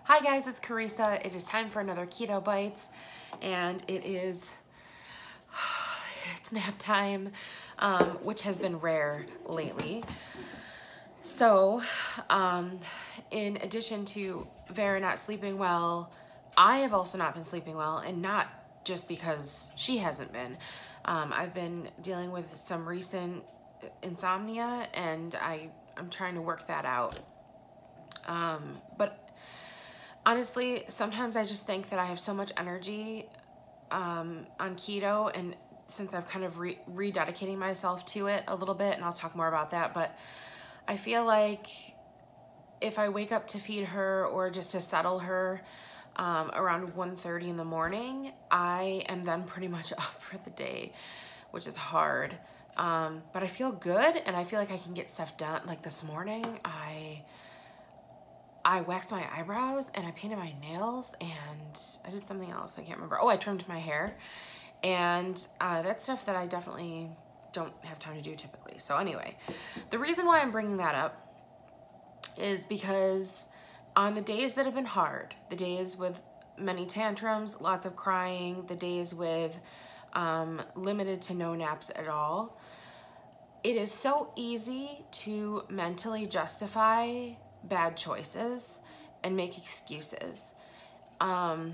Hi guys, it's Carisa. It is time for another Keto Bites, and it's nap time, which has been rare lately. So, in addition to Vera not sleeping well, I have also not been sleeping well, and not just because she hasn't been. I've been dealing with some recent insomnia, and I'm trying to work that out. But honestly, sometimes I just think that I have so much energy on keto, and since I've kind of rededicating myself to it a little bit, and I'll talk more about that, but I feel like if I wake up to feed her or just to settle her around 1:30 in the morning, I am then pretty much up for the day, which is hard. But I feel good, and I feel like I can get stuff done. Like this morning, I waxed my eyebrows and I painted my nails and I did something else. I can't remember. Oh, I trimmed my hair, and that's stuff that I definitely don't have time to do typically. So anyway, the reason why I'm bringing that up is because on the days that have been hard, the days with many tantrums, lots of crying, the days with limited to no naps at all, it is so easy to mentally justify bad choices and make excuses. I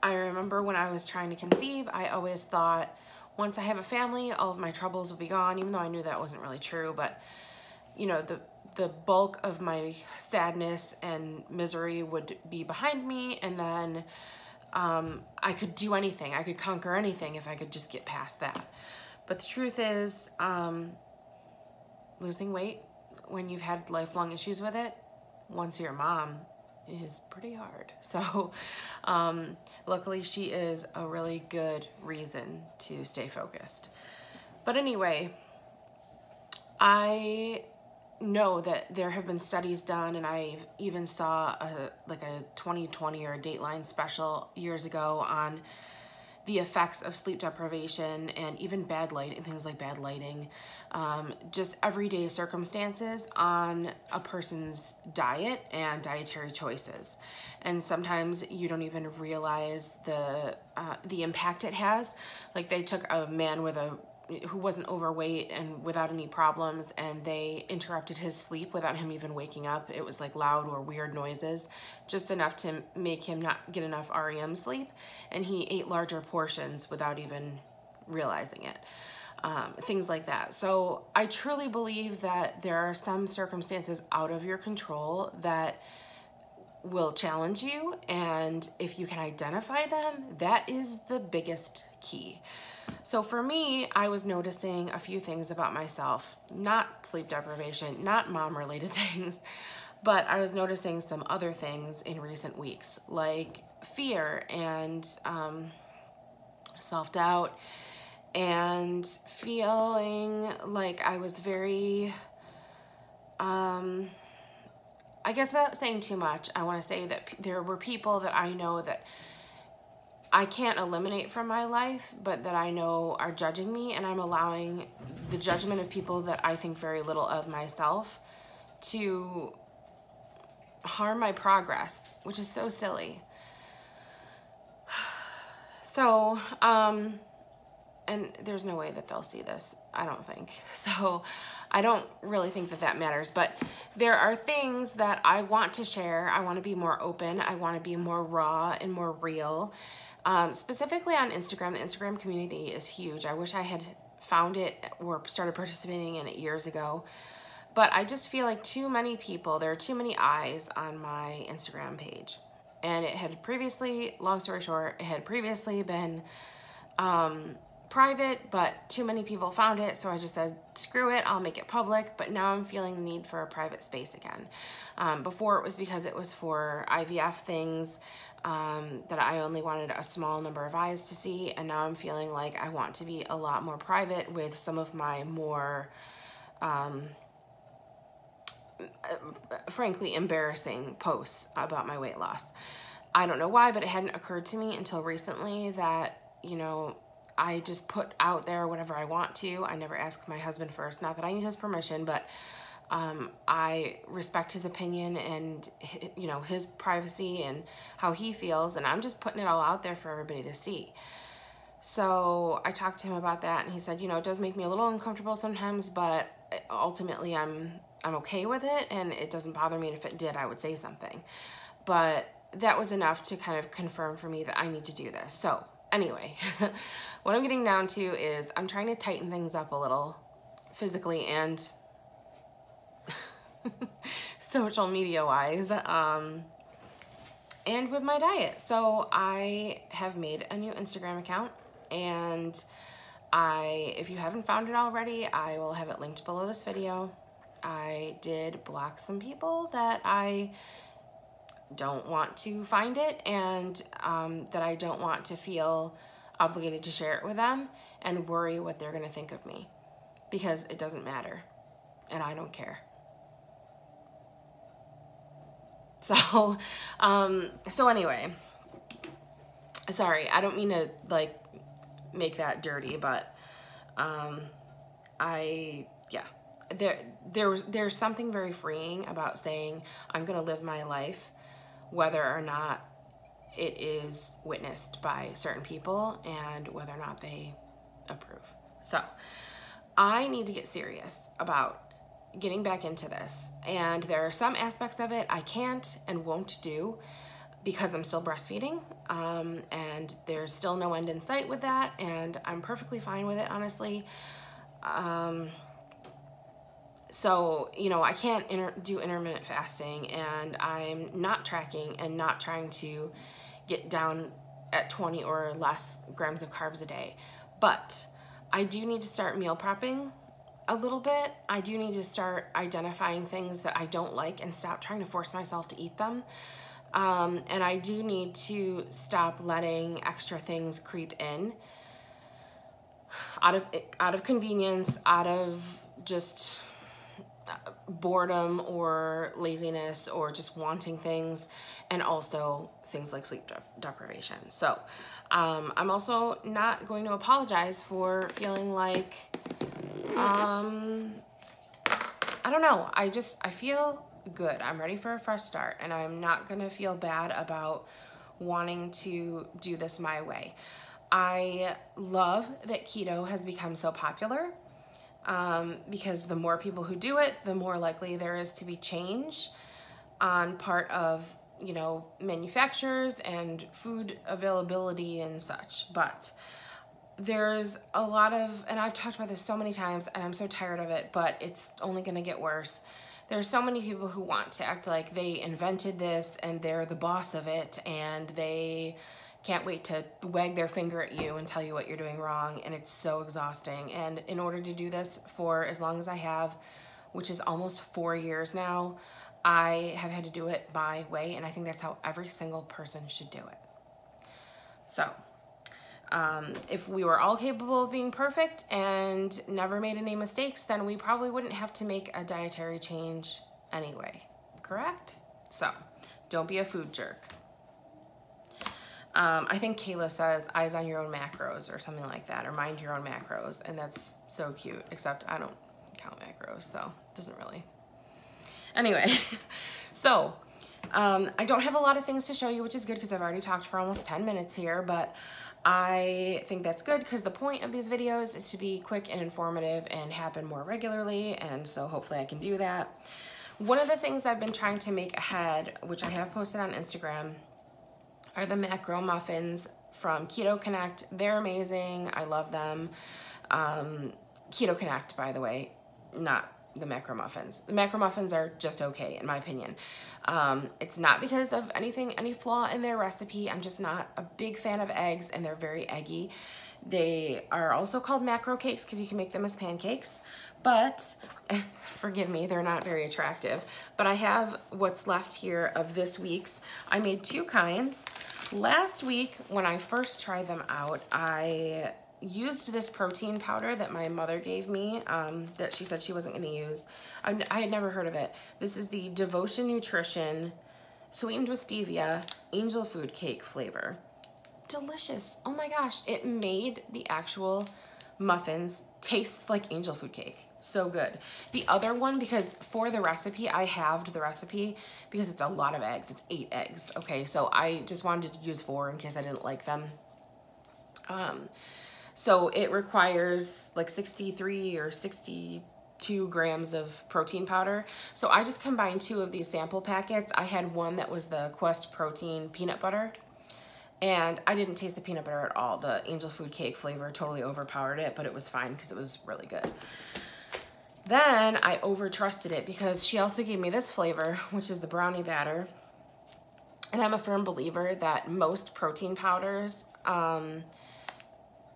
remember when I was trying to conceive, I always thought once I have a family, all of my troubles will be gone, even though I knew that wasn't really true. But you know, the bulk of my sadness and misery would be behind me, and then I could do anything. I could conquer anything if I could just get past that. But the truth is, losing weight when you've had lifelong issues with it, once you're a mom, is pretty hard. So luckily she is a really good reason to stay focused. But anyway, I know that there have been studies done, and I even saw a 2020 or a Dateline special years ago on the effects of sleep deprivation and even bad light and things like bad lighting, just everyday circumstances on a person's diet and dietary choices. And sometimes you don't even realize the impact it has. Like they took a man who wasn't overweight and without any problems, and they interrupted his sleep without him even waking up. It was like loud or weird noises, just enough to make him not get enough REM sleep, and he ate larger portions without even realizing it. Things like that. So I truly believe that there are some circumstances out of your control that will challenge you, and if you can identify them, that is the biggest key. So for me, I was noticing a few things about myself, not sleep deprivation, not mom-related things, but I was noticing some other things in recent weeks, like fear and self-doubt, and feeling like I was very, I guess without saying too much, I want to say that there were people that I know that I can't eliminate from my life, but that I know are judging me, and I'm allowing the judgment of people that I think very little of myself to harm my progress, which is so silly. So, and there's no way that they'll see this, I don't think. So I don't really think that that matters, but there are things that I want to share. I want to be more open. I want to be more raw and more real. Specifically on Instagram, the Instagram community is huge. I wish I had found it or started participating in it years ago, but I just feel like too many people, there are too many eyes on my Instagram page. And it had previously, long story short, it had previously been private, but too many people found it, so I just said, screw it, I'll make it public. But now I'm feeling the need for a private space again. Before it was because it was for IVF things, that I only wanted a small number of eyes to see, and now I'm feeling like I want to be a lot more private with some of my more frankly embarrassing posts about my weight loss. I don't know why, but it hadn't occurred to me until recently that, you know, I just put out there whatever I want to. I never ask my husband first, not that I need his permission, but I respect his opinion and, you know, his privacy and how he feels, and I'm just putting it all out there for everybody to see. So I talked to him about that, and he said, you know, it does make me a little uncomfortable sometimes, but ultimately I'm okay with it, and it doesn't bother me, and if it did, I would say something. But that was enough to kind of confirm for me that I need to do this. So anyway, what I'm getting down to is I'm trying to tighten things up a little physically and social media wise, and with my diet. So I have made a new Instagram account, and if you haven't found it already, I will have it linked below this video. I did block some people that I don't want to find it, and that I don't want to feel obligated to share it with them and worry what they're gonna think of me, because it doesn't matter and I don't care. So, so anyway, sorry, I don't mean to like make that dirty, but, there's something very freeing about saying I'm gonna live my life, whether or not it is witnessed by certain people and whether or not they approve. So I need to get serious about getting back into this, and there are some aspects of it I can't and won't do because I'm still breastfeeding, and there's still no end in sight with that, and I'm perfectly fine with it, honestly. So, you know, I can't do intermittent fasting, and I'm not tracking and not trying to get down at 20 or less grams of carbs a day, but I do need to start meal prepping a little bit. I do need to start identifying things that I don't like and stop trying to force myself to eat them. And I do need to stop letting extra things creep in out of convenience, out of just boredom or laziness or just wanting things, and also things like sleep deprivation. So I'm also not going to apologize for feeling like, I don't know, I feel good. I'm ready for a fresh start, and I'm not gonna feel bad about wanting to do this my way. I love that keto has become so popular, because the more people who do it, the more likely there is to be change on part of, you know, manufacturers and food availability and such. But there's a lot of, and I've talked about this so many times and I'm so tired of it, but it's only gonna get worse. There's so many people who want to act like they invented this and they're the boss of it, and they can't wait to wag their finger at you and tell you what you're doing wrong, and it's so exhausting. And in order to do this for as long as I have, which is almost 4 years now, I have had to do it my way, and I think that's how every single person should do it. So, if we were all capable of being perfect and never made any mistakes, then we probably wouldn't have to make a dietary change anyway, correct? So, don't be a food jerk. I think Kayla says eyes on your own macros or something like that, or mind your own macros, and that's so cute, except I don't count macros, so it doesn't really. Anyway, so I don't have a lot of things to show you, which is good because I've already talked for almost 10 minutes here, but I think that's good because the point of these videos is to be quick and informative and happen more regularly, and so hopefully I can do that. One of the things I've been trying to make ahead, which I have posted on Instagram, are the macro muffins from Keto Connect. They're amazing. I love them. Keto Connect, by the way, not the macro muffins. The macro muffins are just okay, in my opinion. It's not because of any flaw in their recipe. I'm just not a big fan of eggs, and they're very eggy. They are also called macro cakes because you can make them as pancakes, but forgive me, they're not very attractive. But I have what's left here of this week's. I made 2 kinds. Last week, when I first tried them out, I used this protein powder that my mother gave me, that she said she wasn't gonna use. I had never heard of it. This is the Devotion Nutrition sweetened with stevia angel food cake flavor. Delicious. Oh my gosh, it made the actual muffins, tastes like angel food cake. So good. The other one, because for the recipe, I halved the recipe because it's a lot of eggs. It's 8 eggs. Okay, so I just wanted to use 4 in case I didn't like them. So it requires like 63 or 62 grams of protein powder. So I just combined 2 of these sample packets. I had one that was the Quest protein peanut butter, and I didn't taste the peanut butter at all. The angel food cake flavor totally overpowered it, but it was fine because it was really good. Then I over trusted it because she also gave me this flavor, which is the brownie batter. And I'm a firm believer that most protein powders,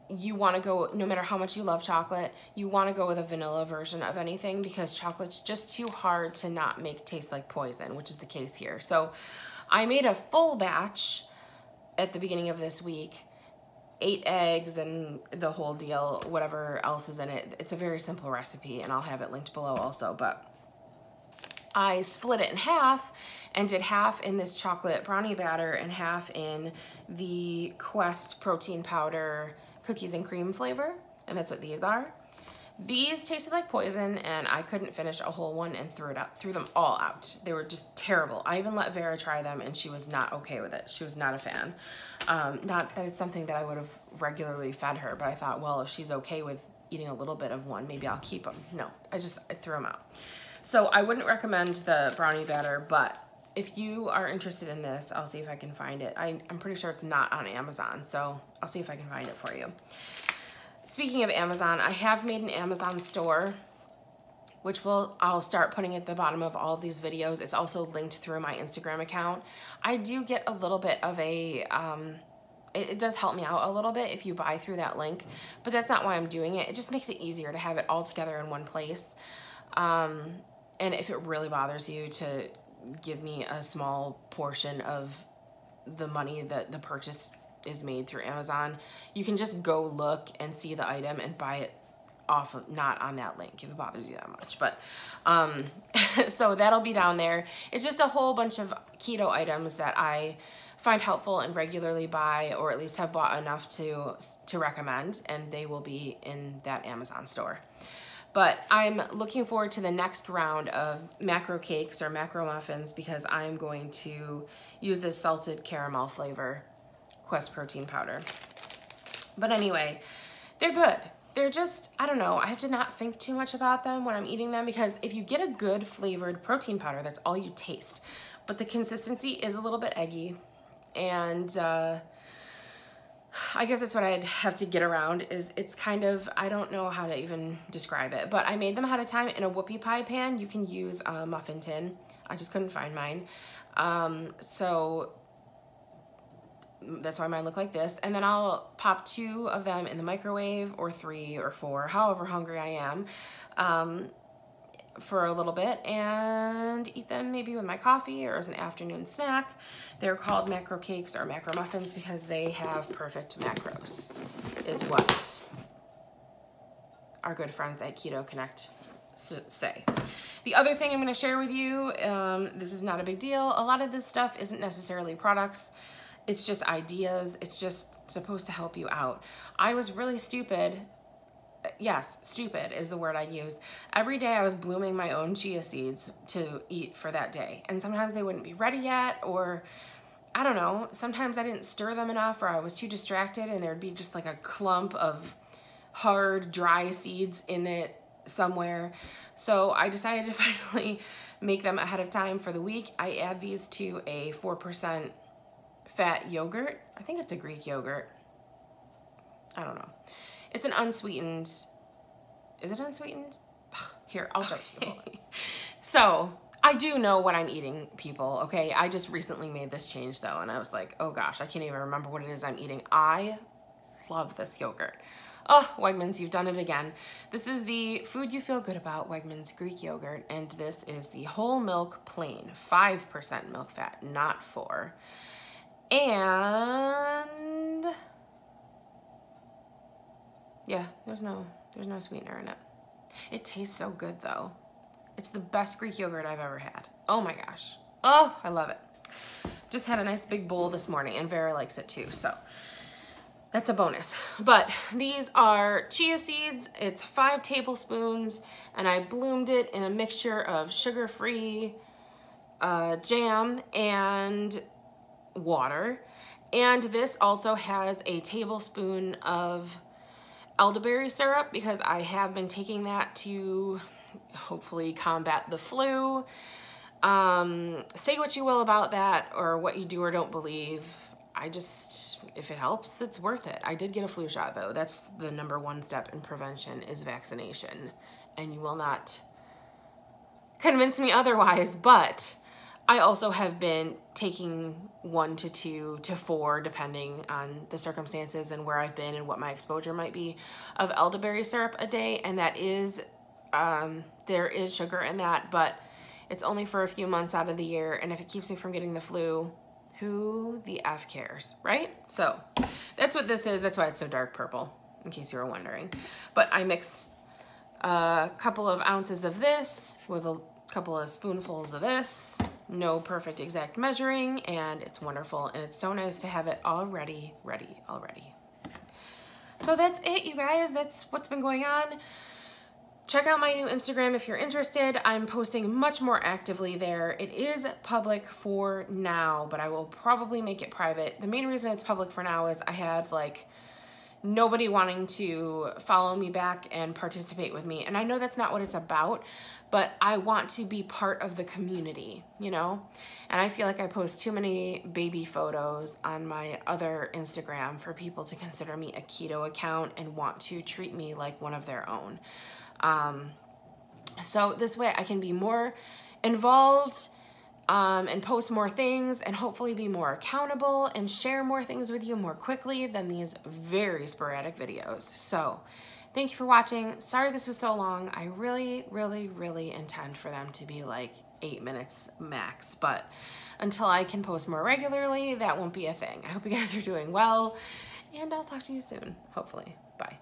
you want to go, no matter how much you love chocolate, you want to go with a vanilla version of anything because chocolate's just too hard to not make taste like poison, which is the case here. So I made a full batch at the beginning of this week, 8 eggs and the whole deal, whatever else is in it. It's a very simple recipe, and I'll have it linked below also, but I split it in half and did half in this chocolate brownie batter and half in the Quest protein powder cookies and cream flavor, and that's what these are. These tasted like poison, and I couldn't finish a whole one and threw them all out. They were just terrible. I even let Vera try them, and she was not okay with it. She was not a fan. Not that it's something that I would have regularly fed her, but I thought, well, if she's okay with eating a little bit of one, maybe I'll keep them. No, I threw them out. So I wouldn't recommend the brownie batter, but if you are interested in this, I'll see if I can find it. I'm pretty sure it's not on Amazon, so I'll see if I can find it for you. Speaking of Amazon, I have made an Amazon store, which I'll start putting at the bottom of all of these videos. It's also linked through my Instagram account. I do get a little bit of a, it does help me out a little bit if you buy through that link, but that's not why I'm doing it. It just makes it easier to have it all together in one place. And if it really bothers you to give me a small portion of the money that the purchase is made through Amazon, you can just go look and see the item and buy it off of, not on that link if it bothers you that much. But so that'll be down there. It's just a whole bunch of keto items that I find helpful and regularly buy, or at least have bought enough to recommend, and they will be in that Amazon store. But I'm looking forward to the next round of macro cakes or macro muffins because I'm going to use this salted caramel flavor Quest protein powder. But anyway, they're good. They're just, I don't know, I have to not think too much about them when I'm eating them, because if you get a good flavored protein powder, that's all you taste. But the consistency is a little bit eggy, and I guess that's what I'd have to get around. Is it's kind of, I don't know how to even describe it, but I made them ahead of time in a whoopie pie pan. You can use a muffin tin. I just couldn't find mine. So that's why mine look like this. And then I'll pop 2 of them in the microwave, or 3 or 4, however hungry I am, for a little bit, and eat them maybe with my coffee or as an afternoon snack. They're called macro cakes or macro muffins because they have perfect macros, is what our good friends at Keto Connect say. The other thing I'm going to share with you, this is not a big deal. A lot of this stuff isn't necessarily products. It's just ideas. It's just supposed to help you out. I was really stupid. Yes, stupid is the word I use. Every day I was blooming my own chia seeds to eat for that day. And sometimes they wouldn't be ready yet, or I don't know. Sometimes I didn't stir them enough, or I was too distracted, and there'd be just like a clump of hard, dry seeds in it somewhere. So I decided to finally make them ahead of time for the week. I add these to a 4% fat yogurt. I think it's a Greek yogurt. I don't know. It's an unsweetened, is it unsweetened? Ugh, here, I'll show it to you. So I do know what I'm eating, people, okay? I just recently made this change though, and I was like, oh gosh, I can't even remember what it is I'm eating. I love this yogurt. Oh, Wegmans, you've done it again. This is the Food You Feel Good About Wegmans Greek yogurt, and this is the whole milk plain, 5% milk fat, not 4. And yeah, there's no sweetener in it. It tastes so good though. It's the best Greek yogurt I've ever had. Oh my gosh. Oh, I love it. Just had a nice big bowl this morning, and Vera likes it too, so That's a bonus. But these are chia seeds. It's 5 tablespoons, and I bloomed it in a mixture of sugar-free jam and water. And this also has a tablespoon of elderberry syrup because I have been taking that to hopefully combat the flu. Say what you will about that or what you do or don't believe. If it helps, it's worth it. I did get a flu shot though. That's the #1 step in prevention is vaccination. And you will not convince me otherwise, but I also have been taking 1 to 2 to 4, depending on the circumstances and where I've been and what my exposure might be, of elderberry syrup a day. And that is, there is sugar in that, but it's only for a few months out of the year. And if it keeps me from getting the flu, who the F cares, right? So that's what this is. That's why it's so dark purple, in case you were wondering. But I mix a couple of ounces of this with a couple of spoonfuls of this. No perfect exact measuring, and it's wonderful. And it's so nice to have it already ready already. So that's it, you guys. That's what's been going on. Check out my new Instagram if you're interested. I'm posting much more actively there. It is public for now, but I will probably make it private. The main reason it's public for now is I had like nobody wanting to follow me back and participate with me. And I know that's not what it's about, but I want to be part of the community, you know? And I feel like I post too many baby photos on my other Instagram for people to consider me a keto account and want to treat me like one of their own. So this way I can be more involved and post more things and hopefully be more accountable and share more things with you more quickly than these very sporadic videos. So thank you for watching. Sorry this was so long. I really, really, really intend for them to be like 8 minutes max, but until I can post more regularly, that won't be a thing. I hope you guys are doing well, and I'll talk to you soon, hopefully. Bye.